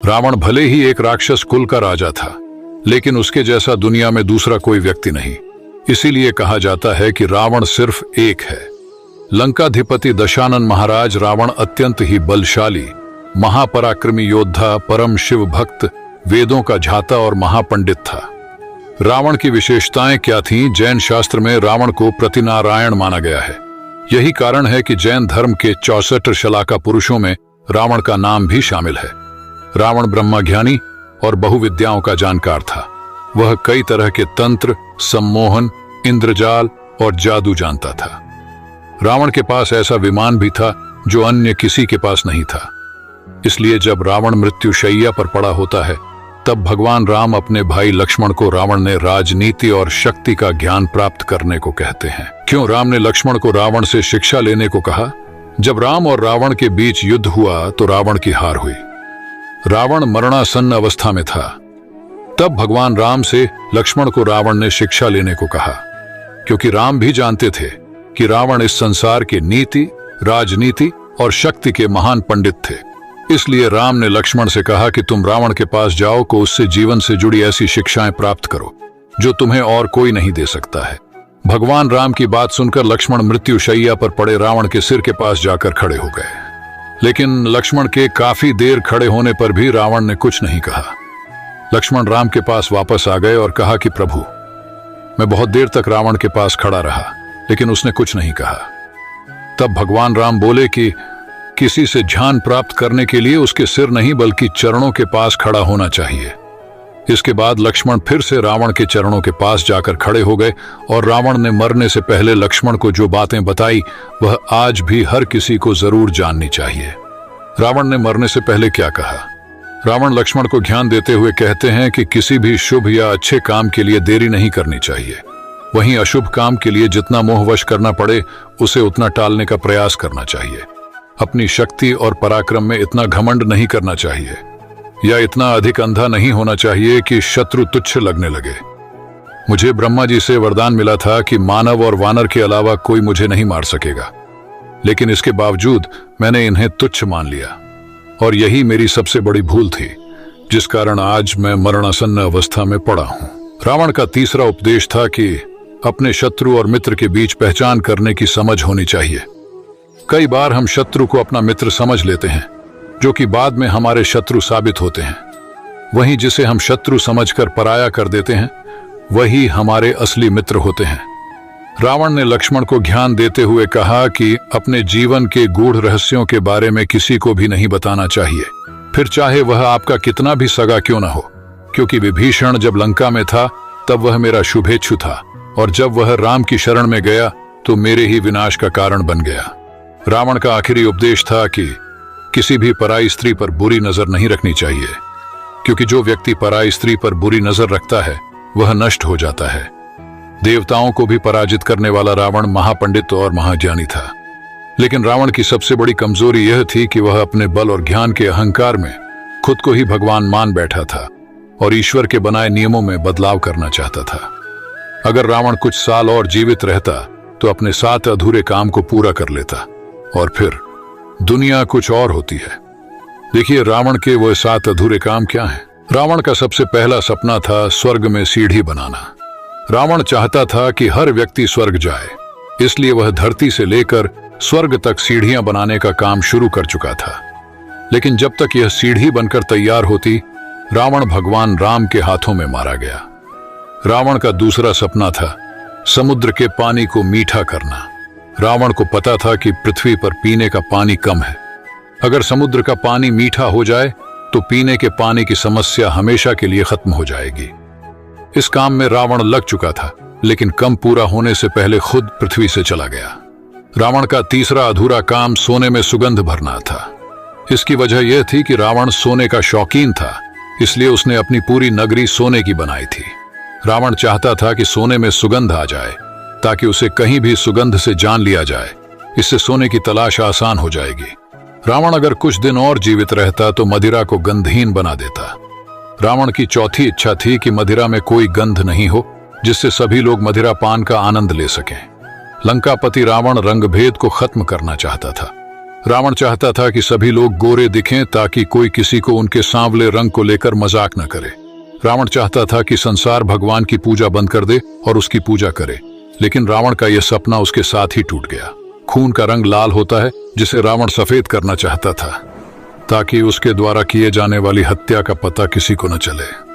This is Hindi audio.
रावण भले ही एक राक्षस कुल का राजा था, लेकिन उसके जैसा दुनिया में दूसरा कोई व्यक्ति नहीं। इसीलिए कहा जाता है कि रावण सिर्फ एक है। लंकाधिपति दशानन महाराज रावण अत्यंत ही बलशाली, महापराक्रमी योद्धा, परम शिव भक्त, वेदों का झाता और महापंडित था। रावण की विशेषताएं क्या थीं? जैन शास्त्र में रावण को प्रतिनारायण माना गया है। यही कारण है कि जैन धर्म के 64 शलाका पुरुषों में रावण का नाम भी शामिल है। रावण ब्रह्मज्ञानी और बहुविद्याओं का जानकार था। वह कई तरह के तंत्र, सम्मोहन, इंद्रजाल और जादू जानता था। रावण के पास ऐसा विमान भी था जो अन्य किसी के पास नहीं था। इसलिए जब रावण मृत्युशैया पर पड़ा होता है, तब भगवान राम अपने भाई लक्ष्मण को रावण ने राजनीति और शक्ति का ज्ञान प्राप्त करने को कहते हैं। क्यों राम ने लक्ष्मण को रावण से शिक्षा लेने को कहा? जब राम और रावण के बीच युद्ध हुआ तो रावण की हार हुई। रावण मरणासन्न अवस्था में था। तब भगवान राम से लक्ष्मण को रावण ने शिक्षा लेने को कहा, क्योंकि राम भी जानते थे कि रावण इस संसार के नीति, राजनीति और शक्ति के महान पंडित थे। इसलिए राम ने लक्ष्मण से कहा कि तुम रावण के पास जाओ को उससे जीवन से जुड़ी ऐसी शिक्षाएं प्राप्त करो जो तुम्हें और कोई नहीं दे सकता है। भगवान राम की बात सुनकर लक्ष्मण मृत्युशैया पर पड़े रावण के सिर के पास जाकर खड़े हो गए। लेकिन लक्ष्मण के काफी देर खड़े होने पर भी रावण ने कुछ नहीं कहा। लक्ष्मण राम के पास वापस आ गए और कहा कि प्रभु, मैं बहुत देर तक रावण के पास खड़ा रहा, लेकिन उसने कुछ नहीं कहा। तब भगवान राम बोले कि किसी से ध्यान प्राप्त करने के लिए उसके सिर नहीं बल्कि चरणों के पास खड़ा होना चाहिए। इसके बाद लक्ष्मण फिर से रावण के चरणों के पास जाकर खड़े हो गए और रावण ने मरने से पहले लक्ष्मण को जो बातें बताई वह आज भी हर किसी को जरूर जाननी चाहिए। रावण ने मरने से पहले क्या कहा? रावण लक्ष्मण को ज्ञान देते हुए कहते हैं कि किसी भी शुभ या अच्छे काम के लिए देरी नहीं करनी चाहिए। वहीं अशुभ काम के लिए जितना मोहवश करना पड़े उसे उतना टालने का प्रयास करना चाहिए। अपनी शक्ति और पराक्रम में इतना घमंड नहीं करना चाहिए या इतना अधिक अंधा नहीं होना चाहिए कि शत्रु तुच्छ लगने लगे। मुझे ब्रह्मा जी से वरदान मिला था कि मानव और वानर के अलावा कोई मुझे नहीं मार सकेगा, लेकिन इसके बावजूद मैंने इन्हें तुच्छ मान लिया और यही मेरी सबसे बड़ी भूल थी, जिस कारण आज मैं मरणासन्न अवस्था में पड़ा हूं। रावण का तीसरा उपदेश था कि अपने शत्रु और मित्र के बीच पहचान करने की समझ होनी चाहिए। कई बार हम शत्रु को अपना मित्र समझ लेते हैं, जो कि बाद में हमारे शत्रु साबित होते हैं। वहीं जिसे हम शत्रु समझकर पराया कर देते हैं, वही हमारे असली मित्र होते हैं। रावण ने लक्ष्मण को ज्ञान देते हुए कहा कि अपने जीवन के गूढ़ रहस्यों के बारे में किसी को भी नहीं बताना चाहिए, फिर चाहे वह आपका कितना भी सगा क्यों ना हो, क्योंकि विभीषण जब लंका में था तब वह मेरा शुभेच्छु था, और जब वह राम की शरण में गया तो मेरे ही विनाश का कारण बन गया। रावण का आखिरी उपदेश था कि किसी भी पराई स्त्री पर बुरी नजर नहीं रखनी चाहिए, क्योंकि जो व्यक्ति पराई स्त्री पर बुरी नजर रखता है वह नष्ट हो जाता है। देवताओं को भी पराजित करने वाला रावण महापंडित और महाज्ञानी था, लेकिन रावण की सबसे बड़ी कमजोरी यह थी कि वह अपने बल और ज्ञान के अहंकार में खुद को ही भगवान मान बैठा था और ईश्वर के बनाए नियमों में बदलाव करना चाहता था। अगर रावण कुछ साल और जीवित रहता तो अपने 7 अधूरे काम को पूरा कर लेता और फिर दुनिया कुछ और होती है। देखिए रावण के वो 7 अधूरे काम क्या हैं। रावण का सबसे पहला सपना था स्वर्ग में सीढ़ी बनाना। रावण चाहता था कि हर व्यक्ति स्वर्ग जाए, इसलिए वह धरती से लेकर स्वर्ग तक सीढ़ियां बनाने का काम शुरू कर चुका था। लेकिन जब तक यह सीढ़ी बनकर तैयार होती, रावण भगवान राम के हाथों में मारा गया। रावण का दूसरा सपना था समुद्र के पानी को मीठा करना। रावण को पता था कि पृथ्वी पर पीने का पानी कम है। अगर समुद्र का पानी मीठा हो जाए तो पीने के पानी की समस्या हमेशा के लिए खत्म हो जाएगी। इस काम में रावण लग चुका था, लेकिन कम पूरा होने से पहले खुद पृथ्वी से चला गया। रावण का तीसरा अधूरा काम सोने में सुगंध भरना था। इसकी वजह यह थी कि रावण सोने का शौकीन था, इसलिए उसने अपनी पूरी नगरी सोने की बनाई थी। रावण चाहता था कि सोने में सुगंध आ जाए ताकि उसे कहीं भी सुगंध से जान लिया जाए। इससे सोने की तलाश आसान हो जाएगी। रावण अगर कुछ दिन और जीवित रहता तो मदिरा को गंधहीन बना देता। रावण की चौथी इच्छा थी कि मदिरा में कोई गंध नहीं हो, जिससे सभी लोग मदिरा पान का आनंद ले सकें। लंकापति रावण रंगभेद को खत्म करना चाहता था। रावण चाहता था कि सभी लोग गोरे दिखें ताकि कोई किसी को उनके सांवले रंग को लेकर मजाक न करे। रावण चाहता था कि संसार भगवान की पूजा बंद कर दे और उसकी पूजा करे, लेकिन रावण का यह सपना उसके साथ ही टूट गया। खून का रंग लाल होता है, जिसे रावण सफेद करना चाहता था ताकि उसके द्वारा किए जाने वाली हत्या का पता किसी को न चले।